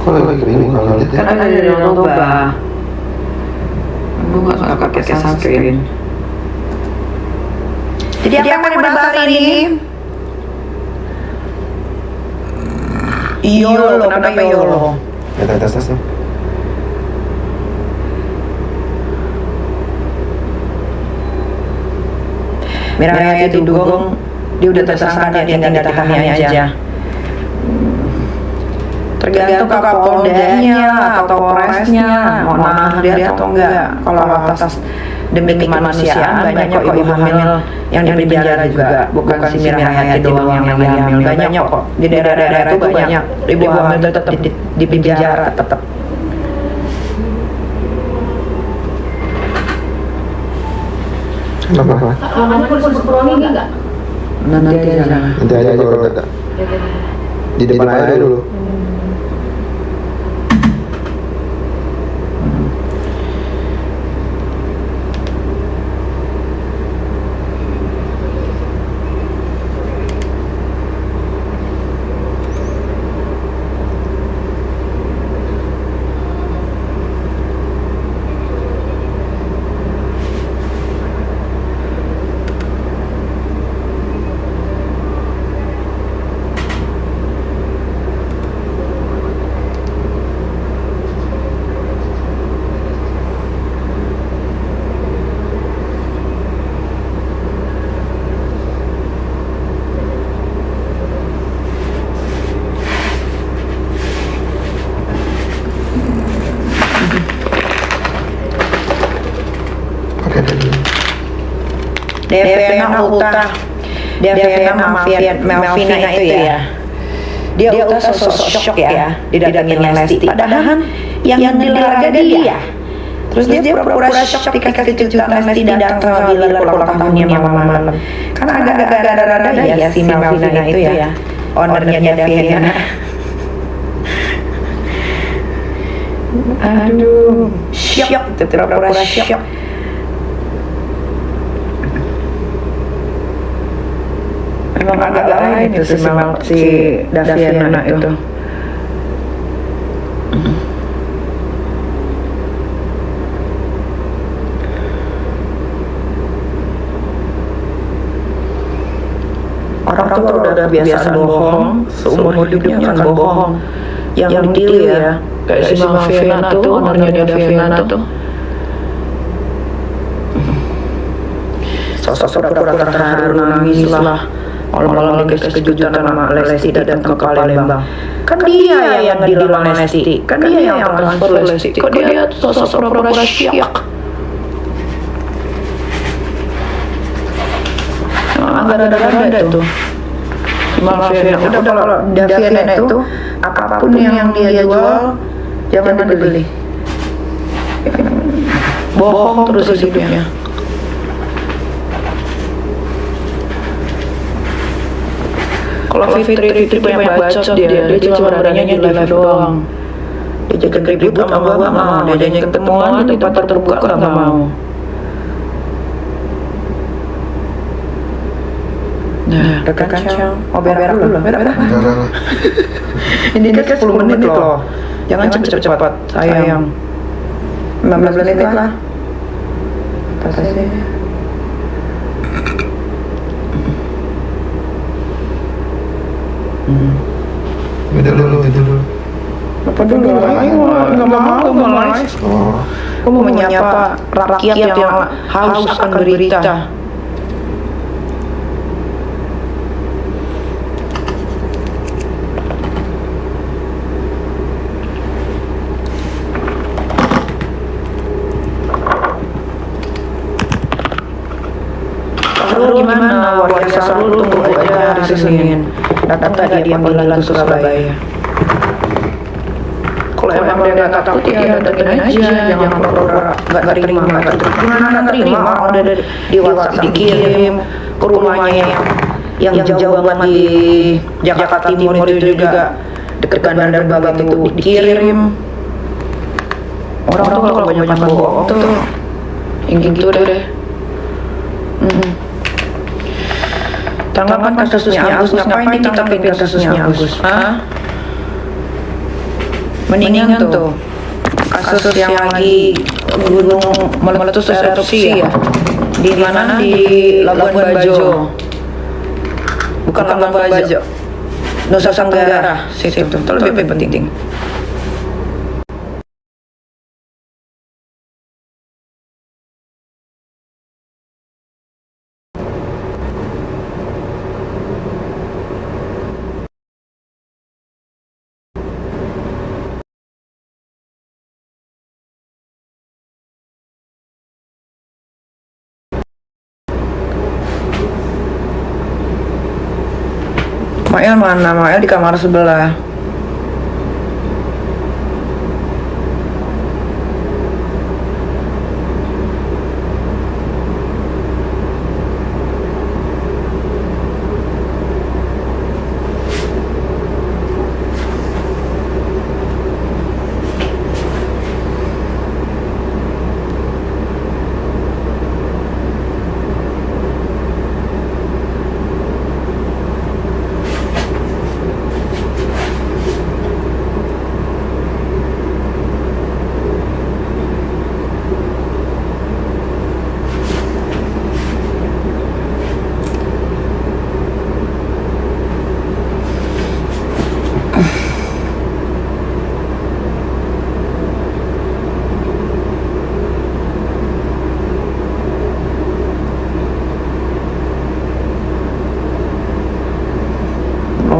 Kok lagi bingung kalau lihat ya? Kan ada di Danau Toba. Gue gak suka pakai sunscreen. Jadi apa yang mau dibahas hari ini? YOLO, kenapa YOLO? Ya tes dong. Miraya itu dugong, dia udah tersangka dia tinggal ditahannya aja. Tergantung Kapoldanya atau Polresnya mau nahan dia atau enggak. Kalau atas demi kemanusiaan banyak kok ibu hamil yang di penjara juga, bukan si Miraya doang yang lagi hamil, banyak kok di daerah-daerah itu banyak ibu hamil tetap di penjara tetap. Kenapa? Namanya polisi Superoni enggak? Nanti aja. Nanti aja kalau ada. Di depan aja dulu. Devena Uta, Melvina itu ya. Dia Uta sosok shock ya didatengin Lesti. Padahal yang dilarga dia. Terus dia pura-pura shock dikasih kejutan Lesti datang sama Bilar pulang tahunnya malam-malam. Kan agak-agak rada-rada ya si Melvina itu ya. Ownernya Devena. Aduh, shock, pura-pura shock. Emang agak lain itu si Daviana itu. Orang tua udah kebiasaan bohong, seumur hidupnya akan bohong. Yang ditiru ya, kayak si Melvina tuh, ownernya Daviana tuh. Sosok pura-pura terharu nangis lah. Malam-malam dikasih kejutan sama Lesti datang ke Palembang. Kan dia yang ngedilang Lesti, kan dia yang transfer Lesti. Kok dia sosok pura-pura syak? Agak rada-rada tuh. Melvina, udah kalau Daviana itu apapun yang dia jual jangan dibeli. Bohong terus hidupnya. Kalau Fitri banyak bacot dia cuma beraninya di live doang. Dia jaga ribut sama gua nggak mau, dia janji ketemuan di tempat terbuka nggak mau. Nah, udah kancang. Oh berak dulu lah, berak. Ini kan 10 menit loh. Jangan cepet-cepet, sayang. 15 menit lah. Tasnya. Beda dulu. Apa dulu? Nggak mau live. Oh. Aku mau menyapa rakyat yang haus akan berita. Sahrul gimana? Waria Sahrul tunggu aja hari Senin. Datang tadi dia panggilan ke Surabaya. Kalau emang dia nggak takut ya datengin aja, jangan pura-pura nggak terima. Gimana terima? Udah di WhatsApp dikirim ke rumahnya yang jauh banget di Jakarta Timur itu juga deket Bandar Babat itu dikirim. Orang tuh kalau banyak bohong tuh yang gitu deh. Tanggapan kasusnya Agus, ngapain ditangkapin kasusnya Agus? Hah? Mendingan tuh kasus yang lagi gunung meletus erupsi ya. Di mana? Di Labuan Bajo. Bukan Labuan Bajo. Nusa Tenggara situ tuh lebih penting. Mael mana? Mael di kamar sebelah.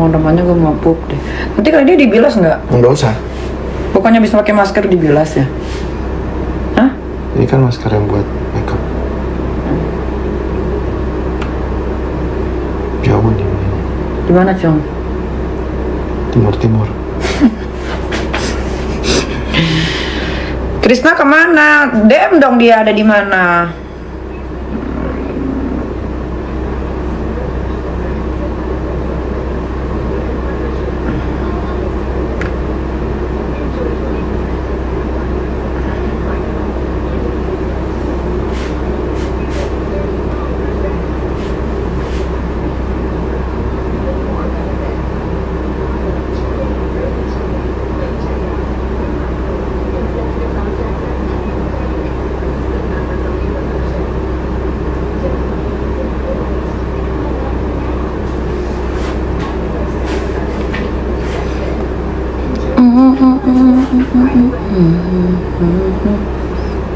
Temannya gue mau pup deh. Nanti kali dia dibilas nggak? Nggak usah. Bukannya bisa pakai masker dibilas ya? Hah? Ini kan masker yang buat makeup. Jauh nih. Di mana, Cong? Timur. Krisna kemana? Dem dong dia ada di mana?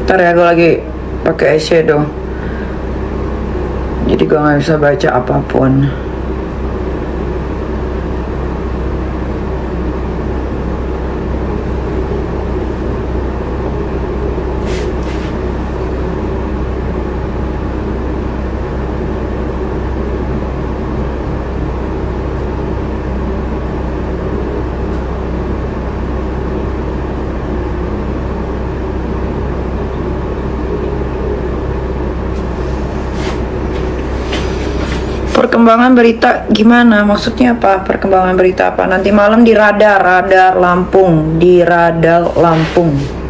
Ntar ya gue lagi pakai eyeshadow, jadi gue nggak bisa baca apapun. Perkembangan berita gimana? Maksudnya apa? Perkembangan berita apa? Nanti malam di radar Lampung, di radar Lampung.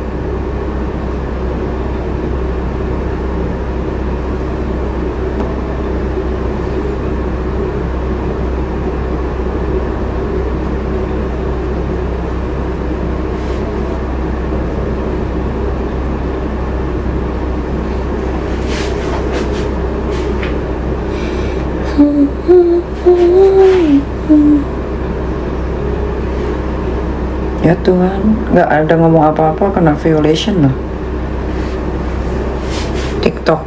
Ya Tuhan, nggak ada ngomong apa-apa kena violation loh. TikTok.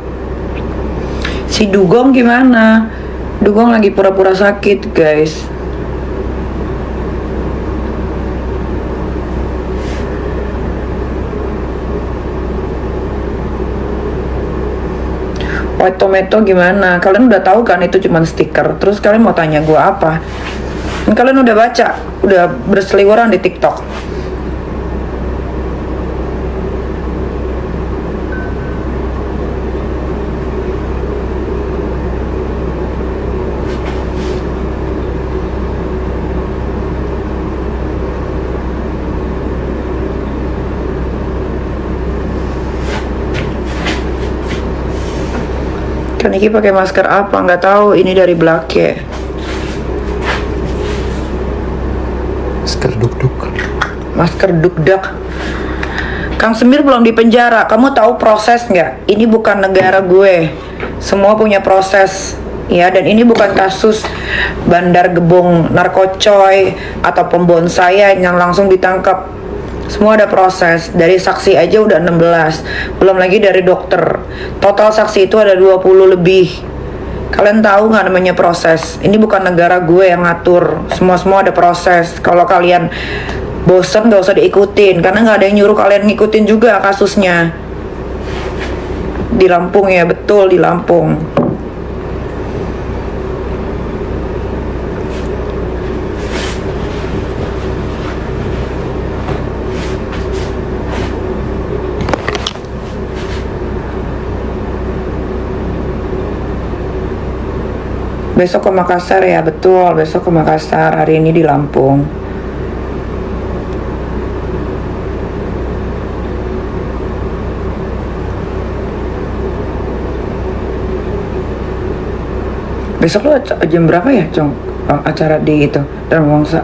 Si Dugong gimana? Dugong lagi pura-pura sakit, guys. White Tomato gimana? Kalian udah tahu kan itu cuma stiker. Terus kalian mau tanya gue apa? Dan kalian udah baca, udah berseliweran di TikTok. Kan Niki pakai masker apa? Nggak tahu. Ini dari Blake. Masker duk-duk. masker dukdak. Kang Semir belum di penjara. Kamu tahu proses nggak? Ini bukan negara gue. Semua punya proses. Ya, dan ini bukan kasus bandar gebong narkocoy atau pembonsai yang langsung ditangkap. Semua ada proses. Dari saksi aja udah 16. Belum lagi dari dokter. Total saksi itu ada 20 lebih. Kalian tahu nggak namanya proses? Ini bukan negara gue yang ngatur. Semua ada proses. Kalau kalian bosen gak usah diikutin, karena nggak ada yang nyuruh kalian ngikutin juga kasusnya. Di Lampung ya, betul di Lampung. Besok ke Makassar ya, betul. Besok ke Makassar, hari ini di Lampung. Besok lu jam berapa ya, Cong? Acara di itu, Dharmawangsa?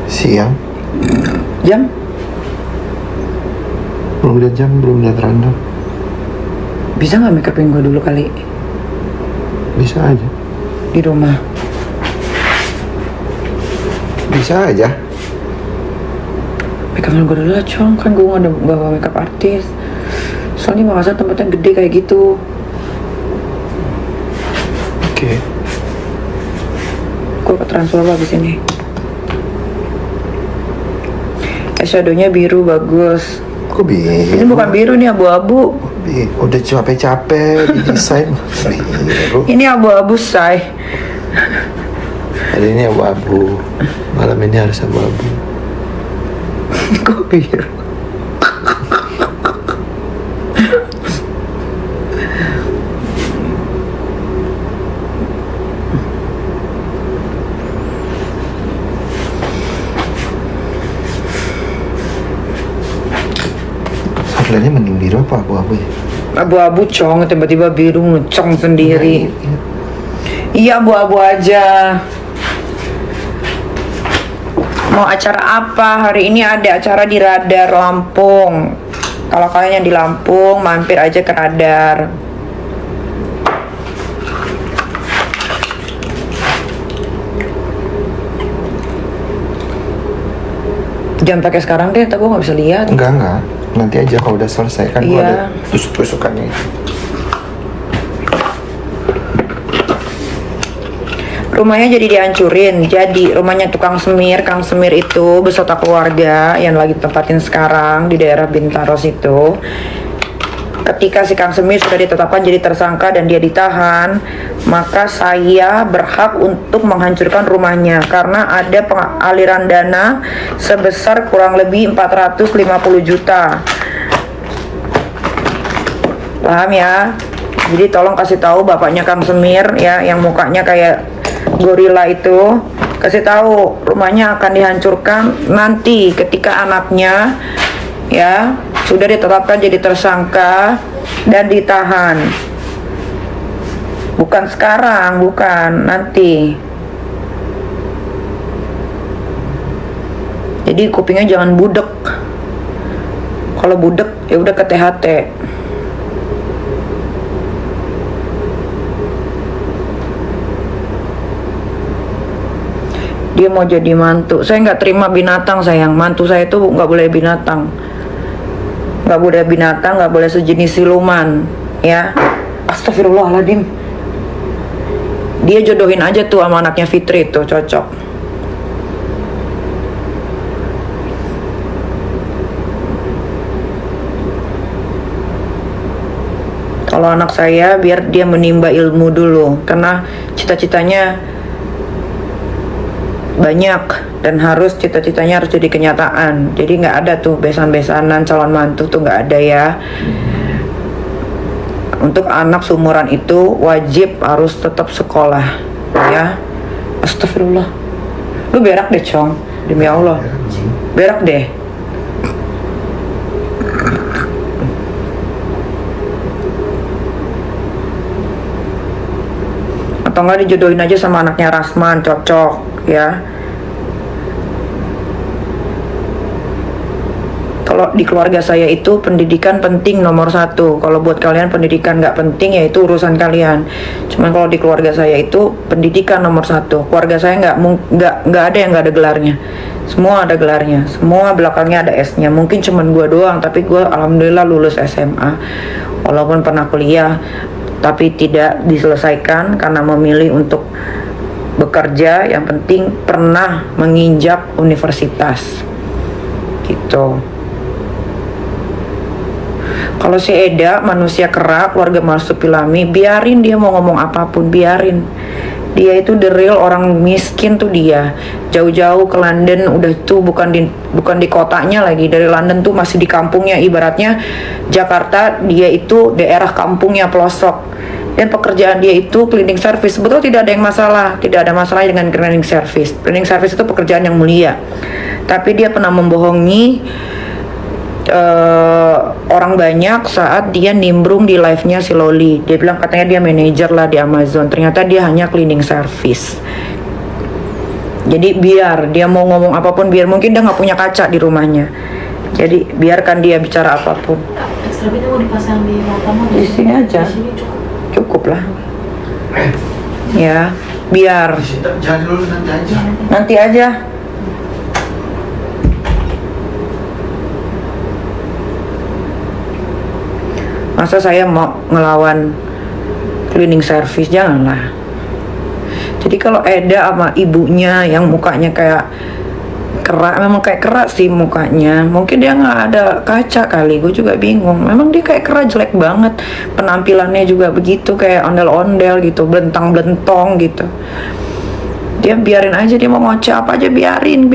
Siang. Jam? Belum lihat jam, belum lihat random. Bisa nggak make upin gue dulu kali? Bisa aja. Di rumah. Bisa aja. Make upin gue dulu lah, Cong. Kan gue nggak ada bawa make up artis. Soalnya Makassar tempatnya gede kayak gitu. Oke. Gue ke transfer abis ini. Eyeshadownya biru bagus. Kok biru? Ini bukan biru, ini abu-abu. Udah capek-capek di desain biru. Ini abu-abu, say. Hari ini abu-abu. Malam ini harus abu-abu. Kok biru? Sebenarnya mending biru apa abu-abu ya? Abu-abu, Cong. Tiba-tiba biru ngecong sendiri. Iya, abu-abu aja. Mau acara apa? Hari ini ada acara di Radar Lampung. Kalau kalian yang di Lampung, mampir aja ke Radar. Jangan pakai sekarang deh, tapi gue nggak bisa lihat. Enggak. Nanti aja kalau udah selesai kan gua ada tusuk-tusukannya. Rumahnya jadi dihancurin. Jadi rumahnya tukang semir, Kang Semir itu beserta keluarga yang lagi ditempatin sekarang di daerah Bintaro situ. Ketika si Kang Semir sudah ditetapkan jadi tersangka dan dia ditahan, maka saya berhak untuk menghancurkan rumahnya karena ada aliran dana sebesar kurang lebih 450 juta. Paham ya? Jadi tolong kasih tahu bapaknya Kang Semir ya, yang mukanya kayak gorila itu, kasih tahu rumahnya akan dihancurkan nanti ketika anaknya ya sudah ditetapkan jadi tersangka dan ditahan. Bukan sekarang, bukan, nanti. Jadi kupingnya jangan budek. Kalau budek ya udah ke THT. Dia mau jadi mantu. Saya nggak terima binatang, sayang. Mantu saya itu nggak boleh binatang. Nggak boleh binatang, nggak boleh sejenis siluman, ya. Astagfirullahaladzim. Dia jodohin aja tuh sama anaknya Fitri tuh, cocok. Kalau anak saya biar dia menimba ilmu dulu, karena cita-citanya banyak dan harus cita-citanya harus jadi kenyataan. Jadi nggak ada tuh besan-besanan calon mantu tuh, nggak ada ya. Untuk anak seumuran itu wajib harus tetap sekolah ya. Astagfirullah. Lu berak deh, Cong, demi Allah. Berak deh. Atau enggak dijodohin aja sama anaknya Rasman, cocok ya. kalau di keluarga saya itu pendidikan penting nomor satu. Kalau buat kalian pendidikan nggak penting ya itu urusan kalian. Cuman kalau di keluarga saya itu pendidikan nomor satu. Keluarga saya nggak ada yang nggak ada gelarnya. Semua ada gelarnya. Semua belakangnya ada S-nya. Mungkin cuman gue doang, tapi gue alhamdulillah lulus SMA. Walaupun pernah kuliah, tapi tidak diselesaikan karena memilih untuk bekerja. Yang penting pernah menginjak universitas gitu. Kalau si Eda manusia kerak, keluarga marsupilami, biarin dia mau ngomong apapun, biarin. Dia itu the real orang miskin tuh dia. Jauh-jauh ke London, udah tuh bukan di kotanya lagi. Dari London tuh masih di kampungnya, ibaratnya Jakarta dia itu daerah kampungnya pelosok. Dan pekerjaan dia itu cleaning service. Betul, tidak ada yang masalah, tidak ada masalah dengan cleaning service. Cleaning service itu pekerjaan yang mulia. Tapi dia pernah membohongi orang banyak saat dia nimbrung di live-nya si Loli. Dia bilang katanya dia manajer lah di Amazon. Ternyata dia hanya cleaning service. Jadi biar dia mau ngomong apapun, biar mungkin dia nggak punya kaca di rumahnya. Jadi biarkan dia bicara apapun. Ekstra itu mau dipasang di matamu Di sini aja. Di sini cukup. Cukup lah. Ya, biar. Jangan dulu, nanti aja. Nanti aja. Masa saya mau ngelawan cleaning service? Janganlah. Jadi kalau Eda sama ibunya yang mukanya kayak kerak, memang kayak kerak sih mukanya. Mungkin dia nggak ada kaca kali, gue juga bingung. Memang dia kayak kerak, jelek banget. Penampilannya juga begitu, kayak ondel-ondel gitu, belentang-belentong gitu. Dia biarin aja, dia mau ngoceh apa aja biarin.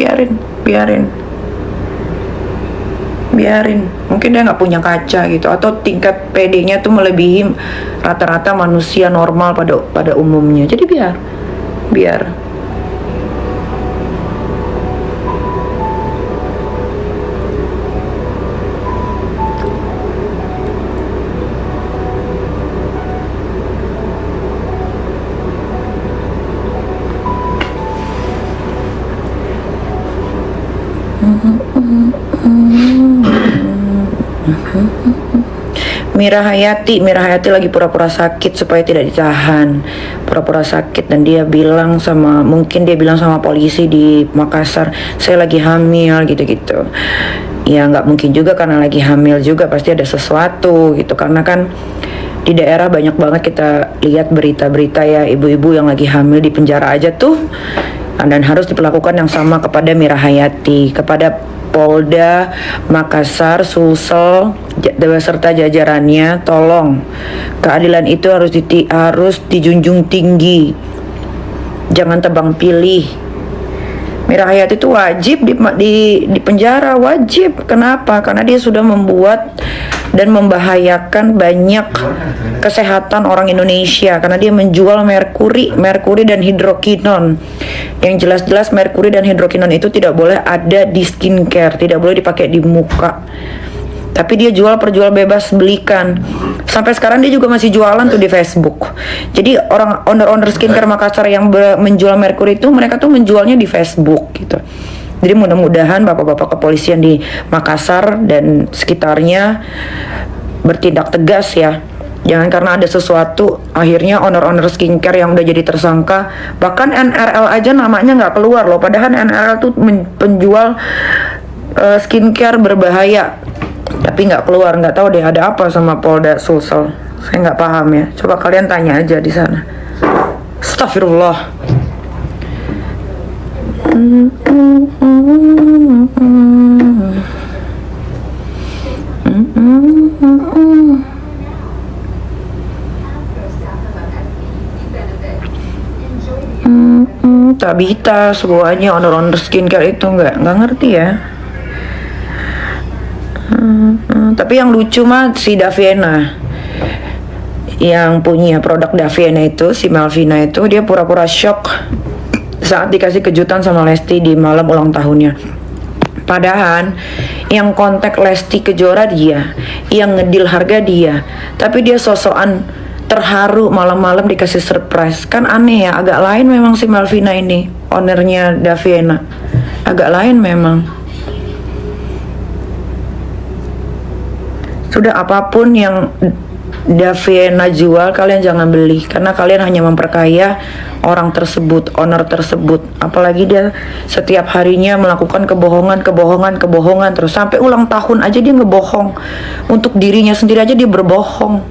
Mungkin dia nggak punya kaca gitu, atau tingkat PD-nya tuh melebihi rata-rata manusia normal pada umumnya. Jadi biar. Mira Hayati lagi pura-pura sakit supaya tidak ditahan, pura-pura sakit, dan mungkin dia bilang sama polisi di Makassar, saya lagi hamil gitu-gitu. Ya nggak mungkin juga, karena lagi hamil juga pasti ada sesuatu gitu, karena kan di daerah banyak banget kita lihat berita-berita ya, ibu-ibu yang lagi hamil di penjara aja tuh, dan harus diperlakukan yang sama kepada Mira Hayati, kepada Polda Makassar, Sulsel beserta jajarannya. Tolong, keadilan itu harus dijunjung tinggi, jangan tebang pilih. Mira Hayati itu wajib di penjara, wajib. Kenapa? Karena dia sudah membuat dan membahayakan banyak kesehatan orang Indonesia, karena dia menjual merkuri dan hidrokinon. Yang jelas-jelas merkuri dan hidrokinon itu tidak boleh ada di skincare, tidak boleh dipakai di muka. Tapi dia perjual bebas belikan. Sampai sekarang dia juga masih jualan tuh di Facebook. Jadi orang owner skincare Makassar yang menjual merkuri itu, mereka tuh menjualnya di Facebook gitu. Jadi mudah-mudahan bapak-bapak kepolisian di Makassar dan sekitarnya bertindak tegas ya. Jangan karena ada sesuatu akhirnya owner skincare yang udah jadi tersangka. Bahkan NRL aja namanya nggak keluar loh. Padahal NRL tuh penjual skincare berbahaya, tapi nggak keluar. Nggak tahu deh ada apa sama Polda Sulsel. Saya nggak paham ya. Coba kalian tanya aja di sana. Astagfirullah. Tabita semuanya owner skincare itu nggak ngerti ya. Tapi yang lucu mah si Daviena, yang punya produk Daviena itu, si Melvina itu, dia pura-pura shock saat dikasih kejutan sama Lesti di malam ulang tahunnya. Padahal yang kontak Lesti Kejora dia, yang ngedil harga dia, tapi dia sosokan terharu malam-malam dikasih surprise. Kan aneh ya, agak lain memang si Melvina ini, ownernya Daviena. Agak lain memang. Sudah, apapun yang Daviena jual, kalian jangan beli, karena kalian hanya memperkaya orang tersebut, owner tersebut. Apalagi dia setiap harinya melakukan kebohongan terus, sampai ulang tahun aja dia ngebohong. Untuk dirinya sendiri aja dia berbohong.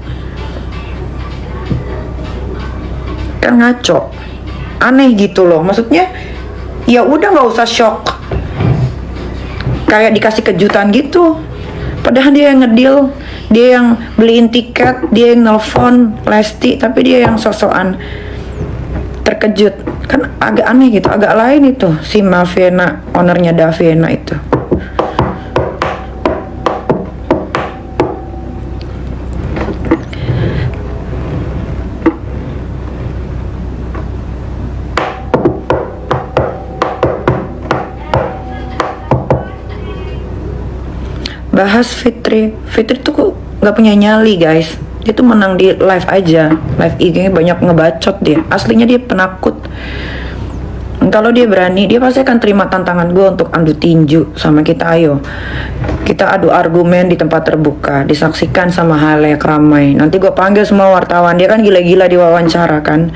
Kan ngaco, aneh gitu loh. Maksudnya ya udah, nggak usah shock, kayak dikasih kejutan gitu. Padahal dia yang ngedeal, dia yang beliin tiket, dia yang nelfon Lesti, tapi dia yang sosokan terkejut. Kan agak aneh gitu, agak lain itu si Malviena, ownernya Daviena itu. Bahas Fitri tuh nggak punya nyali guys. Dia tuh menang di live aja, live IG-nya banyak ngebacot dia. Aslinya dia penakut. Kalau dia berani, dia pasti akan terima tantangan gue untuk adu tinju sama kita. Ayo kita adu argumen di tempat terbuka, disaksikan sama halayak ramai. Nanti gue panggil semua wartawan, dia kan gila-gila diwawancara kan.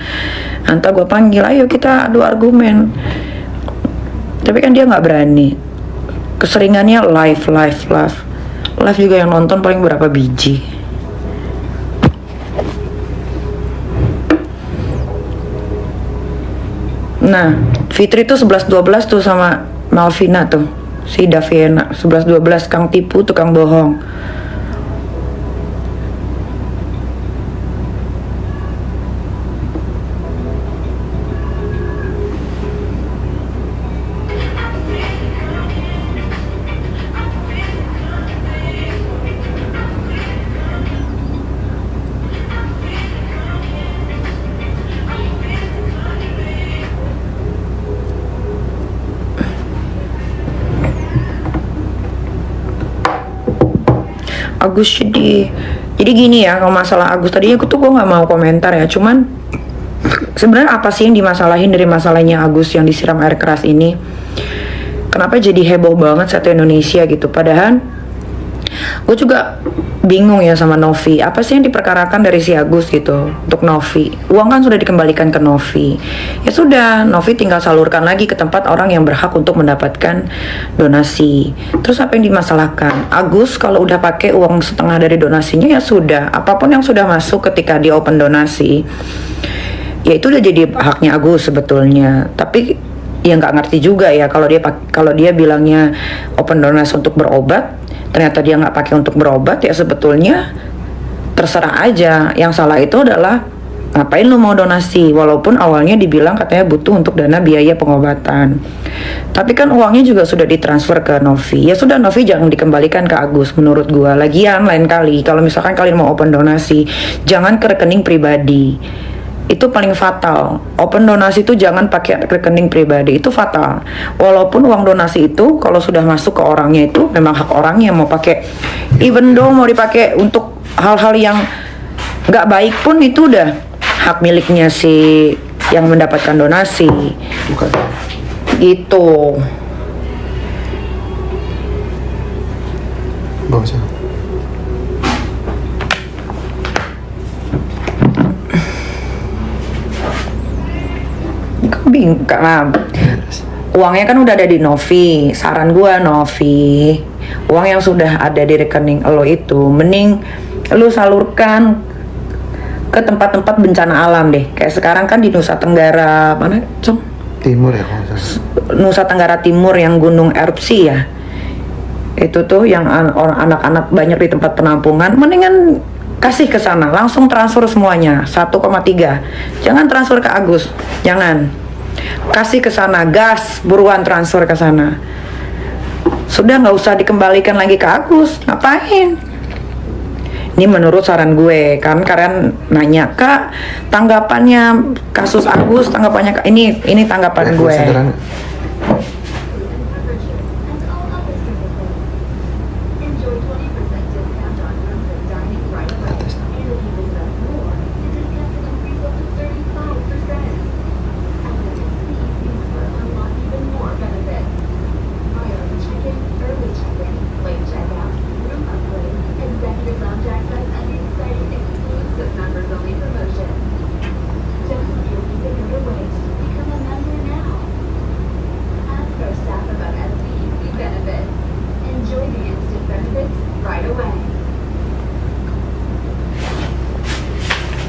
Nanti gue panggil, ayo kita adu argumen. Tapi kan dia nggak berani. Keseringannya live juga yang nonton paling berapa biji. Nah, Fitri tuh 11-12 tuh sama Malvina tuh, si Daviena 11-12, kang tipu, tukang bohong. Agus jadi gini ya, kalau masalah Agus tadinya gue nggak mau komentar ya, cuman sebenarnya apa sih yang dimasalahin dari masalahnya Agus yang disiram air keras ini? Kenapa jadi heboh banget satu Indonesia gitu? Padahal gue juga bingung ya sama Novi, apa sih yang diperkarakan dari si Agus gitu untuk Novi? Uang kan sudah dikembalikan ke Novi, ya sudah, Novi tinggal salurkan lagi ke tempat orang yang berhak untuk mendapatkan donasi. Terus apa yang dimasalahkan? Agus kalau udah pakai uang setengah dari donasinya, ya sudah, apapun yang sudah masuk ketika dia open donasi, ya itu udah jadi haknya Agus sebetulnya. Tapi ya nggak ngerti juga ya, kalau dia bilangnya open donasi untuk berobat, ternyata dia nggak pakai untuk berobat, ya sebetulnya terserah aja. Yang salah itu adalah ngapain lu mau donasi, walaupun awalnya dibilang katanya butuh untuk dana biaya pengobatan, tapi kan uangnya juga sudah ditransfer ke Novi. Ya sudah, Novi jangan dikembalikan ke Agus menurut gua. Lagian lain kali kalau misalkan kalian mau open donasi, jangan ke rekening pribadi. Itu paling fatal. Open donasi itu jangan pakai rekening pribadi, itu fatal. Walaupun uang donasi itu kalau sudah masuk ke orangnya, itu memang hak orangnya mau pakai. Even though mau dipakai untuk hal-hal yang nggak baik pun, itu udah hak miliknya si yang mendapatkan donasi. Bukan. Gitu. Gak usah. Bingung karena uangnya kan udah ada di Novi. Saran gua, Novi, uang yang sudah ada di rekening lo itu mending lo salurkan ke tempat-tempat bencana alam deh. Kayak sekarang kan di Nusa Tenggara mana, Cong? Timur ya kalau nggak salah. Nusa Tenggara Timur yang gunung erupsi ya. Itu tuh yang anak-anak banyak di tempat penampungan, mendingan kasih ke sana, langsung transfer semuanya 1,3. Jangan transfer ke Agus, jangan. Kasih ke sana, gas, buruan transfer ke sana. Sudah, nggak usah dikembalikan lagi ke Agus, ngapain? Ini menurut saran gue, kan kalian nanya, Kak, tanggapannya kasus Agus, tanggapannya ini tanggapan gue. Sederhana.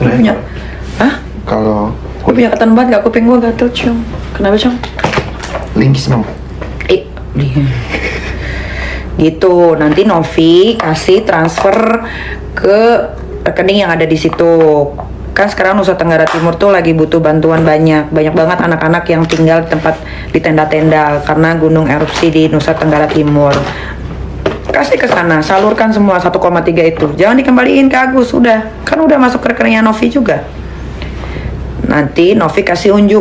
Boleh. Punya. Hah? Kalau Gue punya ketan banget gak? Kuping gue gatel, Cong. Kenapa, Cong? linggis mau. Gitu. Nanti Novi kasih transfer ke rekening yang ada di situ. Kan sekarang Nusa Tenggara Timur tuh lagi butuh bantuan banyak banget anak-anak yang tinggal di tenda-tenda karena gunung erupsi di Nusa Tenggara Timur. Kasih ke sana, salurkan semua 1,3 itu. Jangan dikembaliin ke Agus, udah. Kan udah masuk ke rekeningnya Novi juga. Nanti Novi kasih unjuk